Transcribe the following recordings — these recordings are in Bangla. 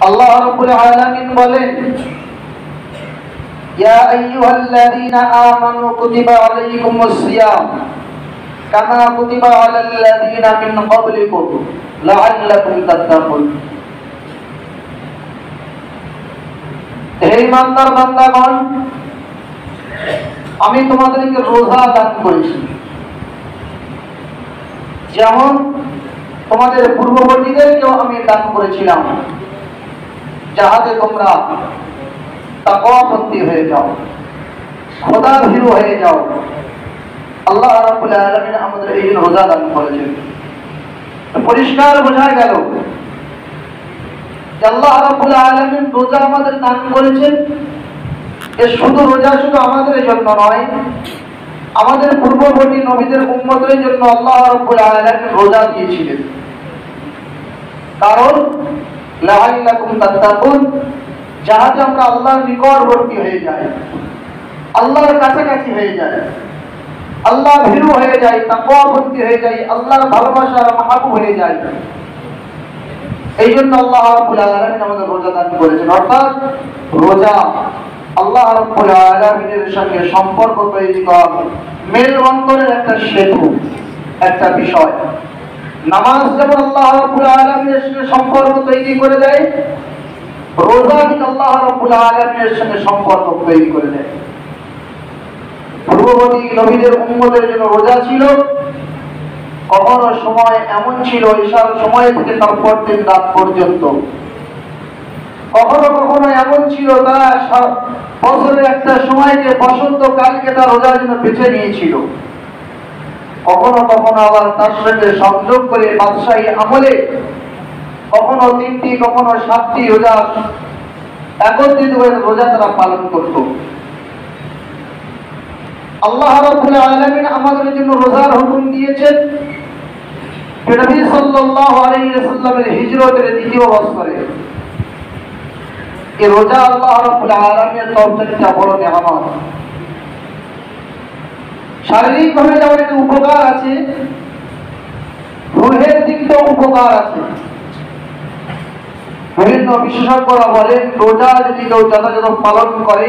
আল্লাহ রাব্বুল আলামিন বলেন, ইয়া আইয়ুহাল্লাযীনা আমানু কুতিবা আলাইকুমুস সিয়াম কামা কুতিবা আলাল্লাযীনা মিন ক্বাবলিকুম লাআল্লাকুম তাত্তাকুন। হে ঈমানদার বান্দাগণ, আমি তোমাদেরকে রোজা দান করেছি, যেমন তোমাদের পূর্ববর্তীদেরকেও আমি দান করেছিলাম, যাহাতে তোমরা তাকওয়াবতী হয়ে যাও, খোদা ভীরু হয়ে যাও। আল্লাহ রাব্বুল আলামিন আমাদের এই রোজা দান করেছেন। পরিষ্কার বোঝা গেল যে আল্লাহ রাব্বুল আলামিন রোজা আমাদের দান করেছেন। শুধু রোজা শুধু আমাদের জন্য নয়, আমাদের পূর্ববর্তী নবীদের উম্মতের জন্য আল্লাহ রাব্বুল আলামিন রোজা দিয়েছিলেন। কারণ লাআল্লাকুম তাত্তাকুন, যাহাতে আমরা আল্লাহর নিকটবর্তী হয়ে যাই, আল্লাহর কাছাকাছি হয়ে যায়, আল্লাহ ভীরু হয়ে যায়, তাকওয়াবতী হয়ে যায়, আল্লাহর ভালোবাসার মাহবুব হয়ে যায়। এই জন্য আল্লাহ রাব্বুল আলামিন আমাদের রোজা দান করেছেন। অর্থাৎ রোজা আল্লাহ রাব্বুল আলামিনের সঙ্গে সম্পর্ক তৈরি করা, মেলবন্ধনের একটা সেতু, একটা বিষয়। নামাজ যেমন আল্লাহ রাব্বুল আলামিনের সঙ্গে সম্পর্ক তৈরি করে দেয়, রোজা কিন্তু আল্লাহ রাব্বুল আলামিনের সঙ্গে সম্পর্ক তৈরি করে দেয়। পূর্ববর্তী নবীদের উম্মতের জন্য রোজা ছিল, কখনো সময় এমন ছিল ঈশার সময় থেকে তারপর দিন রাত পর্যন্ত। কখনো কখনো এমন ছিল তারা বছরের একটা সময়কে, বসন্তকালকে তার রোজার জন্য বেছে নিয়েছিল। কখনো কখনো আবার তার সঙ্গে সংযোগ করে বাদশাহী আমলে কখনো 3টি কখনো 7টি রোজা একত্রিত হয়ে রোজা তারা পালন করত। আল্লাহ রাব্বুল আলামিন আমাদের জন্য রোজার হুকুম দিয়েছেন নবী সাল্লাল্লাহু আলাইহি ওয়াসাল্লামের হিজরতের 2য় বছরে। এই রোজা আল্লাহ রাব্বুল আলামিনের তরফ থেকে একটা বড় নিয়ামত। শারীরিকভাবে যেমন একটা উপকার আছে, রুহের দিক থেকেও উপকার আছে। বিভিন্ন বিশেষজ্ঞরা বলেন, রোজা যদি কেউ যথাযথ পালন করে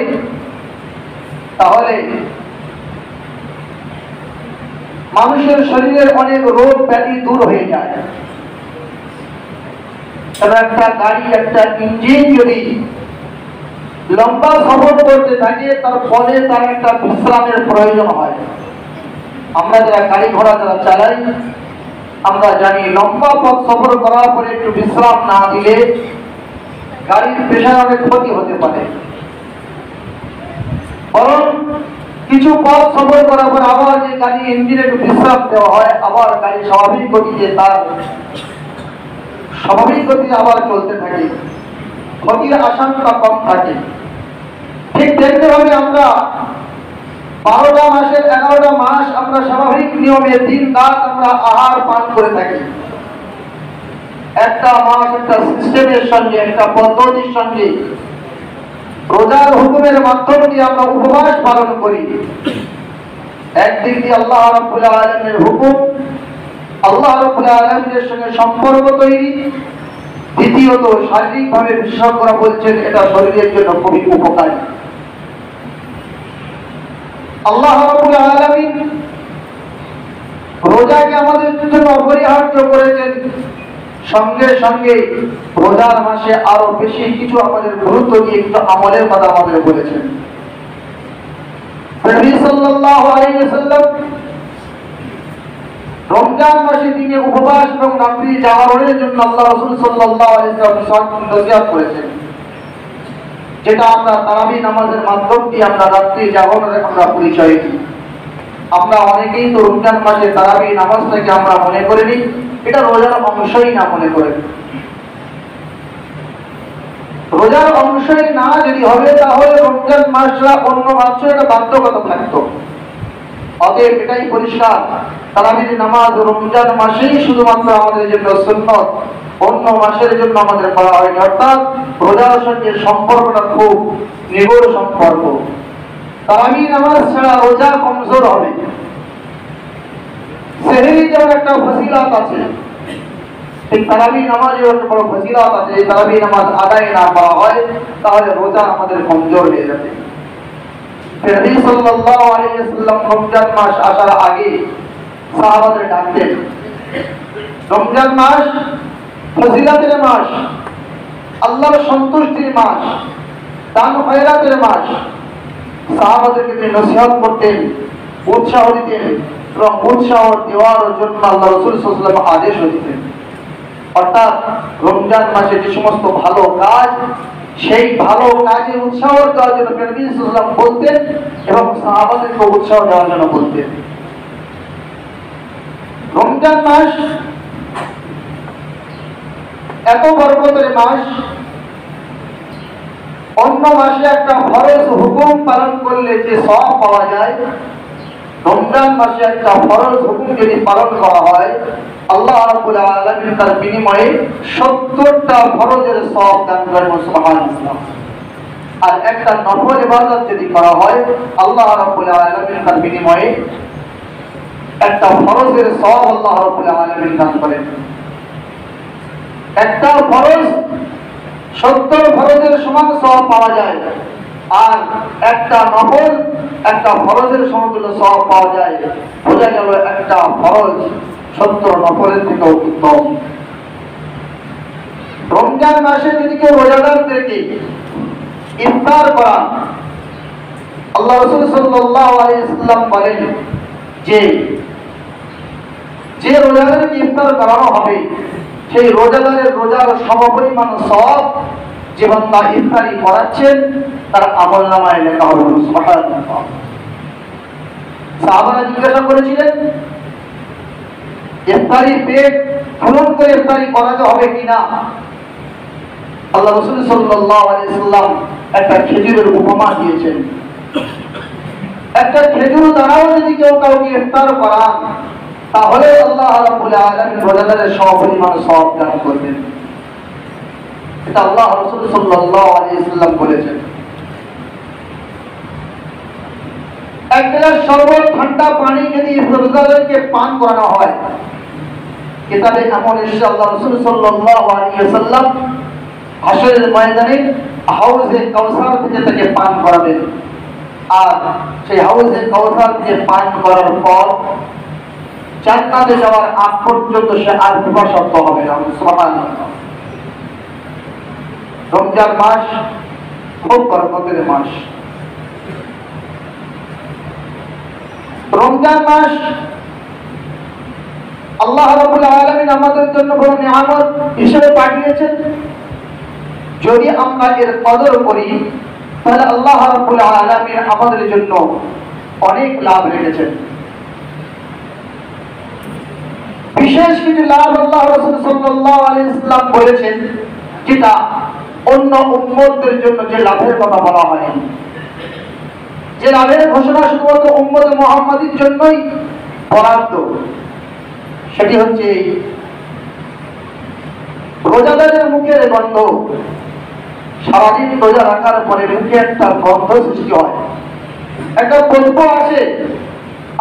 তাহলে মানুষের শরীরের অনেক রোগ ব্যাধি দূর হয়ে যায়। একটা গাড়ি, একটা ইঞ্জিন যদি লম্বা সফর করতে থাকে, তার ফলে তার একটা বিশ্রামের প্রয়োজন হয়। আমরা যারা গাড়ি ঘোড়া যারা চালাই, আমরা জানি লম্বা পথ সফর করার পরে একটু বিশ্রাম না দিলে গাড়ির পেছনে অনেক ক্ষতি হতে পারে। বরং কিছু পথ সফর করার পর আবার যে গাড়ি ইঞ্জিনে একটু বিশ্রাম দেওয়া হয়, আবার গাড়ি স্বাভাবিক গতিতে তার স্বাভাবিক গতিতে আবার চলতে থাকে, ক্ষতির আশঙ্কা কম থাকে। ঠিক তেমনি ভাবে আমরা 12টা মাসের 11টা মাস আমরা স্বাভাবিক নিয়মে দিন রাত আমরা আহার পান করে থাকি। একটা মাস একটা সিস্টেমের সঙ্গে, একটা পদ্ধতির সঙ্গে রোজার হুকুমের মাধ্যম দিয়ে আমরা উপবাস পালন করি। একদিক দিয়ে আল্লাহ রাব্বুল আলামিনের হুকুম, আল্লাহ রাব্বুল আলামিনের সঙ্গে সম্পর্ক তৈরি। দ্বিতীয়ত শারীরিকভাবে বিশেষজ্ঞরা বলছেন এটা শরীরের জন্য খুবই উপকারী। আল্লাহ রাব্বুল আলামিন রোজাকে আমাদের জন্য অপরিহার্য করেছেন, সঙ্গে সঙ্গে রোজার মাসে আরো বেশি কিছু আমাদের গুরুত্ব দিয়ে কিছু আমলের কথা আমাদের বলেছেন। নবী সাল্লাল্লাহু আলাইহি ওয়াসাল্লাম রমজান মাসে দিনে উপবাস এবং রাত্রি জাগরণের জন্য আল্লাহ রাসূল সাল্লাল্লাহু আলাইহি ওয়াসাল্লাম নসিহত করেছেন, যেটা আমরা তারাবি নামাজের মাধ্যম দিয়ে আমরা রাত্রি জাগরণের আমরা পরিচয় দিই। আমরা অনেকেই তো রমজান মাসে তারাবি নামাজটাকে আমরা মনে করে নিই এটা রোজার অংশই না মনে করে। রোজার অংশই না যদি হবে তাহলে রমজান মাসটা অন্য মাসে একটা বাধ্যকতা থাকতো। অতএব এটাই পরিষ্কার, তারাবির নামাজ রমজান মাসেই শুধুমাত্র আমাদের জন্য সুন্নত, অন্য মাসের জন্য আমাদের করা হয়নি। অর্থাৎ রোজার সঙ্গে সম্পর্কটা খুব নিবিড় সম্পর্ক। তারাবি নামাজ ছাড়া রোজা কমজোর হবে। সেহরি যেমন একটা ফজিলত আছে, এই তারাবি নামাজের বড় ফজিলত আছে। এই তারাবি নামাজ আদায় না করা হয় তাহলে রোজা আমাদের কমজোর হয়ে যাবে। নবী সাল্লাল্লাহু আলাইহি ওয়াসাল্লাম রমজান মাস আসার আগে সাহাবাদের ডাকতেন। রমজান মাস ফজিলতের মাস, আল্লাহর সন্তুষ্টির মাস, দান খয়রাতের মাস। সাহাবাদেরকে তিনি নসিহত করতেন, উৎসাহ দিতেন এবং উৎসাহ দেওয়ার জন্য আল্লাহ রাসূল সাল্লাল্লাহু আলাইহি ওয়াসাল্লাম আদেশ দিতেন। অর্থাৎ রমজান মাসে যে সমস্ত ভালো কাজ, সেই ভালো কাজে উৎসাহ দেওয়ার জন্য নবী সাল্লাল্লাহু আলাইহি ওয়াসাল্লাম বলতেন এবং সাহাবাদেরকে উৎসাহ দেওয়ার জন্য বলতেন। রমজান মাস এত বরকতের মাস, অন্য মাসে একটা ফরজ হুকুম পালন করলে যে সওয়াব পাওয়া যায়, রমজান মাসে একটা ফরজ হুকুম যদি পালন করা হয় আল্লাহ রাব্বুল আলামিন তার বিনিময়ে 70টা ফরজের সওয়াব দান করেন। সুবহানাল্লাহ। আর একটা নফল ইবাদত যদি করা হয় আল্লাহ রাব্বুল আলামিন তার বিনিময়ে একটা ফরজের সওয়াব আল্লাহ রাব্বুল আলামিন দান করেন। একটা ফরজ 70 ফরজের সমান সওয়াব পাওয়া যায়, আর একটা নফল একটা ফরজের সমতুল্য সওয়াব পাওয়া যায়। বোঝা গেল একটা ফরজ 70 নফলের থেকে উত্তম। রমজান মাসে যদি কেউ রোজাদারদেরকে ইফতার করা, আল্লাহ রাসূল সাল্লাল্লাহু আলাইহি ওয়াসাল্লাম বলেন যে রোজাদারকে ইফতার করানো হবে সেই রোজাদারের রোজার সমপরিমাণ সওয়াব যে বান্দা ইফতারি করাচ্ছেন তার আমলনামায় লেখা হবে। সুবহানাল্লাহ। সাহাবারা জিজ্ঞাসা করেছিলেন ইফতারি পেট পূরণ করে ইফতারি করাতে হবে কিনা। আল্লাহ রাসূল সাল্লাল্লাহু আলাইহি ওয়াসাল্লাম একটা খেজুরের উপমা দিয়েছেন। একটা খেজুর দ্বারাও যদি কেউ কাউকে ইফতার করান তাহলে আল্লাহ রাব্বুল আলামিন রোজাদারের সমপরিমাণ সওয়াব দান করবেন। এটা আল্লাহ রাসূল সাল্লাল্লাহু আলাইহি ওয়াসাল্লাম বলেছেন। এক গ্লাস শরবত ঠান্ডা পানি যদি রোজাদারকে পান করানো হয়, কিতাবে এমন এসেছে আল্লাহ রাসূল সাল্লাল্লাহু আলাইহি ওয়াসাল্লাম হাশরের ময়দানে হাউজে কাউসার থেকে তাকে পান করাবেন। আর সেই হাউজে কাউসার থেকে পান করার পর জান্নাতে যাওয়ার আগ পর্যন্ত সে আর পিপাসার্ত হবে না। সুবহানাল্লাহ। রমজান মাস খুব বরকতের মাস। রমজান মাস আল্লাহ রাব্বুল আলামিন আমাদের জন্য বড় নিয়ামত হিসেবে পাঠিয়েছেন। যদি আমরা এর কদর করি তাহলে আল্লাহ রাব্বুল আলামিন আমাদের জন্য অনেক লাভ রেখেছেন। বিশেষ কিছু লাভ আল্লাহ রাসূল সাল্লাল্লাহু আলাইহি ওয়াসাল্লাম বলেছেন, যেটা অন্য উম্মতদের জন্য যে লাভের কথা বলা হয়, যে লাভের ঘোষণা শুধুমাত্র উম্মত মুহাম্মাদীর জন্যই বরাদ্দ, সেটি হচ্ছে রোজাদারের মুখের গন্ধ। সারাদিন রোজা রাখার পরে মুখে একটা গন্ধ সৃষ্টি হয়, একটা গন্ধ আসে।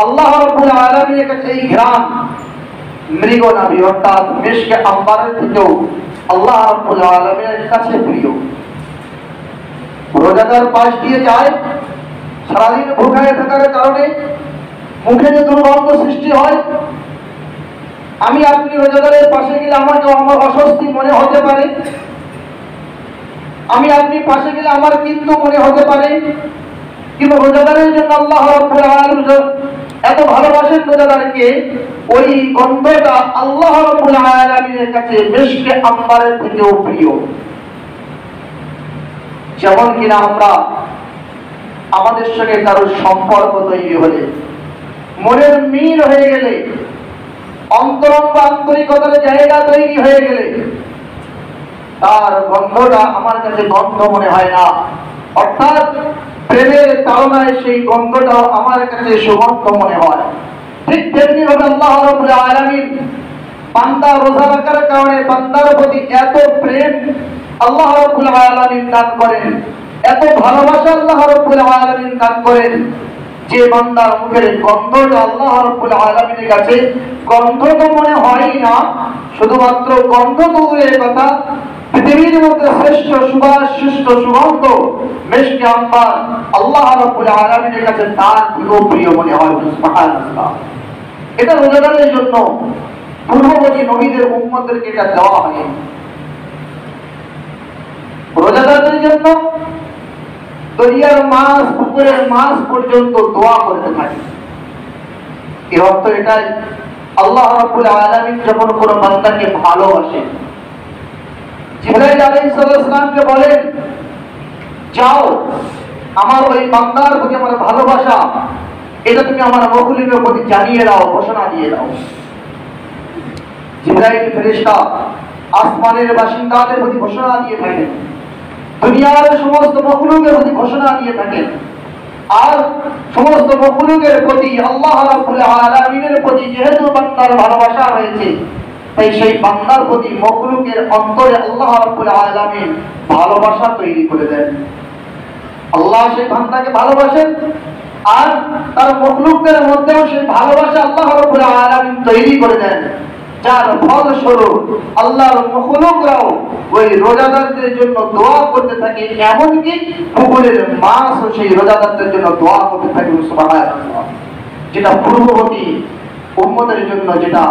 আল্লাহ রাব্বুল আলামিনের কাছে এই ঘ্রাণ মৃগনাভি অর্থাৎ মিশকে আম্বারের থেকেও আল্লাহ রাব্বুল আলামিনের কাছে প্রিয়। রোজাদার পাশ দিয়ে যায়, সারাদিন ভুখায় থাকার কারণে মুখে যে দুর্গন্ধ সৃষ্টি হয়, আমি আপনি রোজাদারের পাশে গেলে আমাকে আমার অস্বস্তি মনে হতে পারে, আমি আপনি পাশে গেলে আমার কিন্তু মনে হতে পারে। কিন্তু রোজাদারের জন্য আল্লাহ রাব্বুল আলামিন এত ভালোবাসেন রোজাদারকে, ওই গন্ধটা আল্লাহ রাব্বুল আলামিনের কাছে মিশকে আম্বারের থেকেও প্রিয়। যেমন কিনা আমরা আমাদের সঙ্গে কারোর সম্পর্ক তৈরি হলে, মনের মিল হয়ে গেলে, অন্তরঙ্গ আন্তরিকতার জায়গা তৈরি হয়ে গেলে তার গন্ধটা আমার কাছে গন্ধ মনে হয় না, অর্থাৎ প্রেমের তাড়নায় সেই গন্ধটাও আমার কাছে সুগন্ধ মনে হয়। ঠিক তেমনি ভাবে আল্লাহ রাব্বুল আলামিন বান্দা রোজা রাখার কারণে বান্দার প্রতি এত প্রেম আল্লাহ রাব্বুল আলামিন দান করেন, এত ভালোবাসা আল্লাহ রাব্বুল আলামিন দান করেন, যে বান্দার মুখের গন্ধটা আল্লাহ রাব্বুল আলামিনের কাছে গন্ধ তো মনে হয় না, শুধুমাত্র গন্ধ তো দূরের কথা, পৃথিবীর মধ্যে শ্রেষ্ঠ সুবাস শ্রেষ্ঠ সুগন্ধ মিশকে আম্বার আল্লাহ রাব্বুল আলামিনের কাছে তার থেকেও প্রিয় মনে হয়। সুবহানাল্লাহ। এটা রোজাদারের জন্য পূর্ববর্তী নবীদের উম্মতদেরকে এটা দেওয়া হয়। রোজাদারদের জন্য দরিয়ার মাছ পুকুরের মাছ পর্যন্ত দোয়া করতে থাকে। এর অর্থ এটাই, আল্লাহ রাব্বুল আলামিন যখন কোন বান্দাকে ভালোবাসেন, জিবরাইল আলাইহিস সালামকে বলেন, যাও আমার ওই বান্দার প্রতি আমার ভালোবাসা এটা তুমি আমার মখলুকের প্রতি জানিয়ে দাও, ঘোষণা দিয়ে দাও। জিবরাইল ফেরেশতা আসমানের বাসিন্দাদের প্রতি ঘোষণা দিয়ে থাকেন, দুনিয়ার সমস্ত মখলুকের প্রতি ঘোষণা দিয়ে থাকেন, আর সমস্ত মখলুকের প্রতি আল্লাহ রাব্বুল আলামিনের প্রতি যেহেতু বান্দার ভালোবাসা হয়েছে, তাই সেই বান্দার প্রতি মখলুকের অন্তরে আল্লাহ রাব্বুল আলামিন ভালোবাসা তৈরি করে দেন। আল্লাহ সেই বান্দাকে ভালোবাসেন, আর তার মখলুকদের মধ্যেও সেই ভালোবাসা আল্লাহ রাব্বুল আলামিন তৈরি করে দেন, যার ফলস্বরূপ আল্লাহর মখলুকরাও ওই রোজাদারদের জন্য দোয়া করতে থাকে, এমনকি পুকুরের মাছও সেই রোজাদারদের জন্য দোয়া করতে থাকে। সুবহানাল্লাহ। যেটা পূর্ববর্তী উম্মতের জন্য যেটা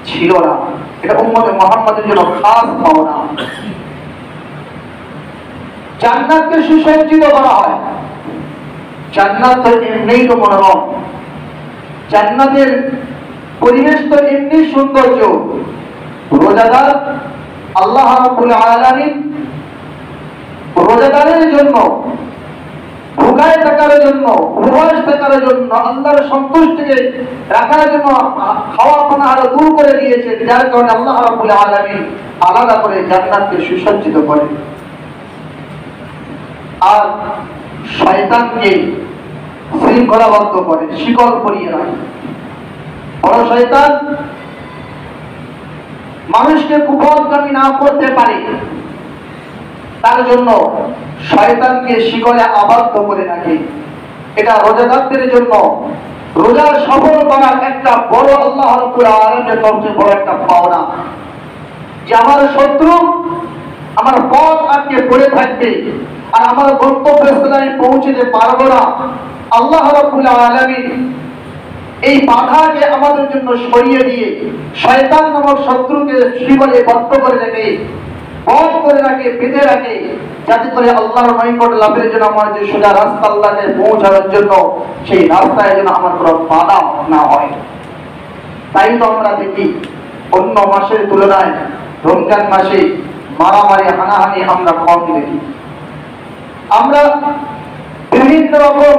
ছিল না, এটা উম্মতে মুহাম্মাদের জন্য খাস পাওনা। জান্নাতকে সুসজ্জিত করা হয়। জান্নাত তো এমনিই তো মনোরম, জান্নাতের পরিবেশ তো এমনি সৌন্দর্য। রোজাদার আল্লাহ রাব্বুল আলামিন রোজাদারের জন্য, ভোগায় থাকার জন্য, উপবাস থাকার জন্য, আল্লাহর সন্তুষ্টিকে রাখার জন্য খাওয়া পানা আরো দূর করে দিয়েছে, যার কারণে আল্লাহ রাব্বুল আলামিন আলাদা করে জান্নাতকে সুসজ্জিত করে। আর শয়তানকে শৃঙ্খলাবদ্ধ করে, শিকল পরিয়ে রাখে। বড় শয়তান মানুষকে কুপথগামী না করতে পারে, তার জন্য শয়তানকে শিকলে আবদ্ধ করে রাখে। এটা রোজাদারদের জন্য রোজা সফল করার একটা বড় আল্লাহ রাব্বুল আলামিনের সবচেয়ে বড় একটা পাওনা, যে আমার শত্রু আমার পথ আটকে পড়ে থাকবে আর আমার গন্তব্যস্থলে পৌঁছতে পারবো না। আল্লাহ রাব্বুল আলামিন এই বাধাকে আমাদের জন্য সরিয়ে দিয়ে শয়তান নামক শত্রুকে শিকলে বদ্ধ করে রাখে, বধ করে রাখে, বেঁধে রাখে, যাতে করে আল্লাহর নৈকট্য লাভের জন্য আমার যে সোজা রাস্তা আল্লাহকে পৌঁছানোর জন্য সেই রাস্তায় যেন আমার কোনো বাধা না হয়। তাই তো আমরা দেখি অন্য মাসের তুলনায় রমজান মাসে মারামারি হানাহানি আমরা কম দেখি। আমরা বিভিন্ন রকম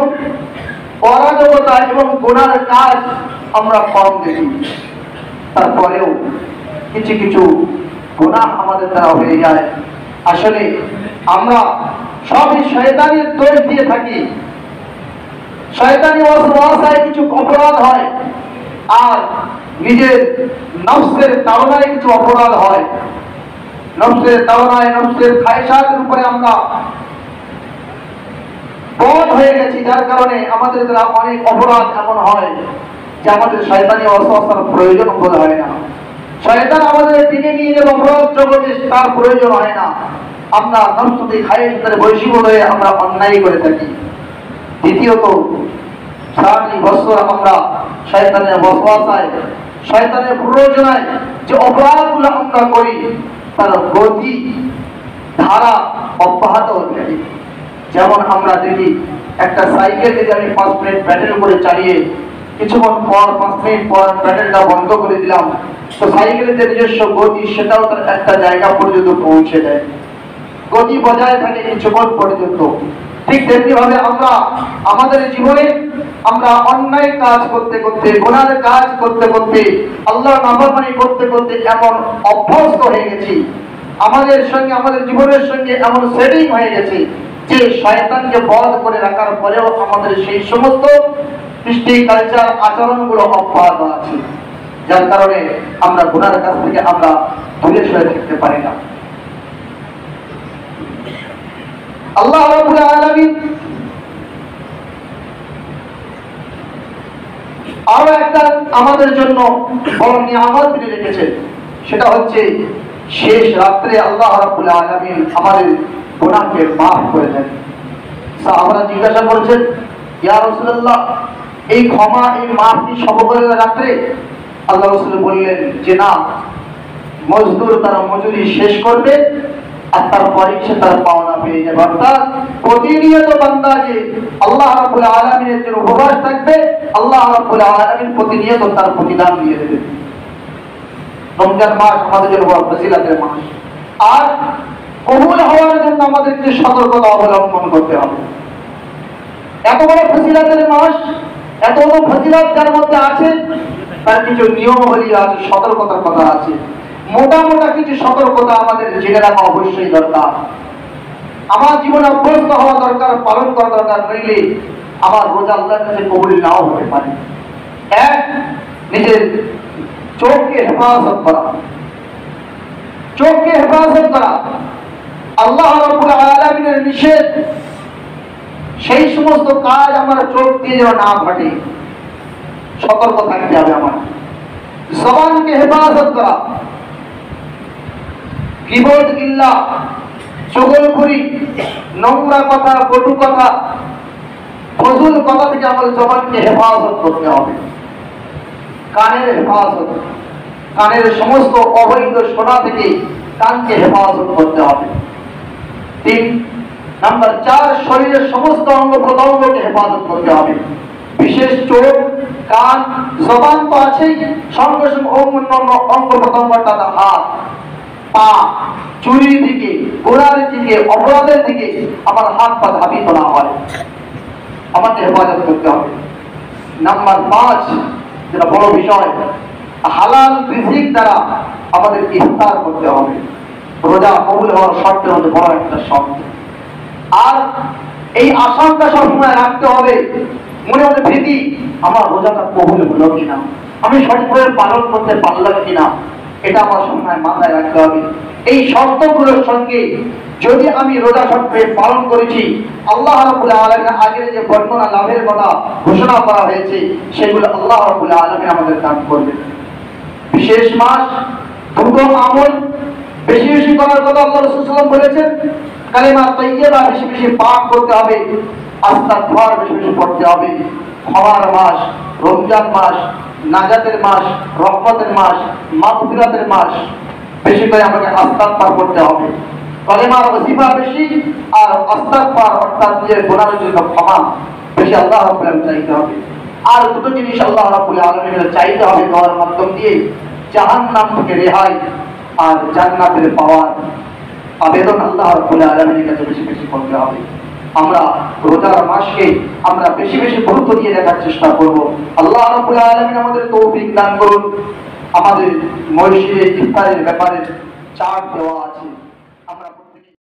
অরাজকতা এবং গুনার কাজ আমরা কম দেখি। তারপরেও কিছু কিছু গুনাহ আমাদের দ্বারা হয়ে যায়। আসলে আমরা সবই শয়তানের দোষ দিয়ে থাকি। শয়তানি ওয়াসওয়াসায় কিছু অপরাধ হয়, আর নিজের নফসের তাড়নায় কিছু অপরাধ হয়। নফসের তাড়নায়, নফসের খায়সাতের উপরে আমরা বধ হয়ে গেছি, যার কারণে আমাদের দ্বারা অনেক অপরাধ এমন হয় যে আমাদের শয়তানি ওয়াসওয়াসার প্রয়োজন বোধ হয় না। শয়তান আমাদের টিকে নিয়ে যাবে অপরাধ জগতে, তার প্রয়োজন হয় না। আমরা নফসকে খায়সাতের বশীভূত হয়ে আমরা অন্যায় করে থাকি। দ্বিতীয়ত, সারাটি বছর আমরা শয়তানের ওয়াসওয়াসায়, শয়তানের প্ররোচনায় যে অপরাধগুলো আমরা করি, তার গতি ধারা অব্যাহত হতে থাকে। যেমন আমরা দেখি একটা সাইকেল যদি আমি 5 মিনিট ব্যাটারি করে চালিয়ে কিছুক্ষণ পর 5 মিনিট পর ব্যাটারিটা বন্ধ করে দিলাম, তো সাইকেলের যে নিজস্ব গতি সেটাও তার একটা জায়গা পর্যন্ত পৌঁছে দেয়, গতি বজায় থাকে কিছুক্ষণ পর্যন্ত। ঠিক তেমনি ভাবে আমরা আমাদের জীবনে আমরা অন্যায় কাজ করতে করতে, গুনার কাজ করতে করতে, আল্লাহর নাফরমানি করতে করতে এমন অভ্যস্ত হয়ে গেছি, আমাদের সঙ্গে আমাদের জীবনের সঙ্গে এমন সেটিং হয়ে গেছে যে শয়তানকে বধ করে রাখার পরেও আমাদের সেই সমস্ত কৃষ্টি কালচার আচরণগুলো অব্যাহত আছে, যার কারণে আমরা গুনার কাছ থেকে আমরা দূরে সরে থাকতে পারি না। আল্লাহ রাব্বুল আলামিন একটা আমাদের জন্য বড় নিয়ামত তিনি রেখেছেন, সেটা হচ্ছে শেষ রাত্রে আল্লাহ রাব্বুল আলামিন আমাদের গুনাহকে মাফ করে দেন। সাহাবারা জিজ্ঞাসা করছেন, ইয়া রাসূলুল্লাহ, এই ক্ষমা, এই মাফ কি সব রাত্রে? আল্লাহ রাসূল বললেন যে না, মজদুর তার মজুরি শেষ করবে আর তারপরে সে তার পাওনা পেয়ে যাবে। অর্থাৎ প্রতিনিয়ত বান্দা যে আল্লাহ রাব্বুল আলামিনের জন্য উপবাস থাকবে, আল্লাহ রাব্বুল আলামিন প্রতিনিয়ত তার প্রতিদান দিয়ে দেবে। রমজান মাস আমাদের জন্য বড় ফজিলতের মাস, আর কবুল হওয়ার জন্য আমাদেরকে সতর্কতা অবলম্বন করতে হবে। এত বড় ফজিলতের মাস, এত বড় ফজিলত যার মধ্যে আছে, তার কিছু নিয়মাবলী আছে, সতর্কতার কথা আছে। মোটা কিছু সতর্কতা আমাদের জেনে রাখা অবশ্যই দরকার। আমার জীবনে অভ্যস্ত হওয়া দরকার, পালন করা দরকার, নইলে আমার রোজা আল্লাহর কাছে কবুল নাও হতে পারে। এক, নিজের চোখকে হেফাজত করা। চোখকে হেফাজত করা আল্লাহ রাব্বুল আলামিনের নিষেধ, সেই সমস্ত কাজ আমার চোখ দিয়ে যেন না ঘটে, সতর্ক থাকতে হবে আমার। জবানকে হেফাজত করা, গীবত, গিল্লা, চগলখড়ি, নোংরা কথা, কটু কথা, ফজুল কথা থেকে আমার জবানকে হেফাজত করতে হবে। কানের হেফাজত, কানের সমস্ত অবৈধ শোনা থেকে কানকে হেফাজত করতে হবে। 3 নাম্বার 4, শরীরের সমস্ত অঙ্গ প্রত্যঙ্গকে হেফাজত করতে হবে। বিশেষ চোখ, কান, জবান তো আছেই, সঙ্গে সঙ্গে অন্যান্য অঙ্গ প্রত্যঙ্গটা, হাত, পা, চুরির দিকে, গোড়ার দিকে, অপরাধের দিকে আমার হাত পা ধাবিত না হয়, আমাকে হেফাজত করতে হবে। নাম্বার 5, যেটা বড় বিষয়, হালাল রিজিক দ্বারা আমাদের ইফতার করতে হবে। রোজা কবুল হওয়ার শর্তের মধ্যে বড় একটা শর্ত। আর এই আশঙ্কা সবসময় রাখতে হবে মনে মনে, ভীতি, আমার রোজাটা কবুল হলো কিনা, আমি সঠিকভাবে পালন করতে পারলাম কিনা, এটা আমার সময় মাথায় রাখতে হবে। এই শর্তগুলোর সঙ্গে যদি আমি রোজা সঠিকভাবে পালন করেছি, আল্লাহ রাব্বুল আলামিন আগের যে বর্ণনা লাভের কথা ঘোষণা করা হয়েছে, সেগুলো আল্লাহ রাব্বুল আলামিন আমাদের দান করবে। বিশেষ মাস, দুটো আমল বেশি বেশি করার কথা আল্লাহ রাসূল সাল্লাল্লাহু আলাইহি ওয়াসাল্লাম বলেছেন। কালিমা তাইয়্যিবা বেশি বেশি পাঠ করতে হবে, আস্তাগফার বেশি বেশি পড়তে হবে। ক্ষমার মাস, রমজান মাস, নাজাতের মাস, রহমতের মাস, মাগফিরাতের মাস, বেশি করে আমাকে আস্তাগফার করতে হবে। কালিমার ওয়াজিফা বেশি, আর আস্তাগফার অর্থাৎ নিজের গুনাহের জন্য ক্ষমা বেশি আল্লাহ রাব্বুল আলামিন চাইতে হবে। আর দুটো জিনিস আল্লাহ রাব্বুল আলামিনের চাইতে হবে দোয়ার মাধ্যম দিয়ে, জাহান্নাম থেকে রেহাই আর জান্নাতের পাওয়ার আবেদন আল্লাহ রাব্বুল আলামিনের কাছে বেশি বেশি করতে হবে। আমরা রোজার মাসকে আমরা বেশি বেশি গুরুত্ব দিয়ে দেখার চেষ্টা করব। আল্লাহ রাব্বুল আলামিন আমাদের তৌফিক দান করুন। আমাদের মসজিদে ইফতারের ব্যাপারে চার্ট দেওয়া আছে।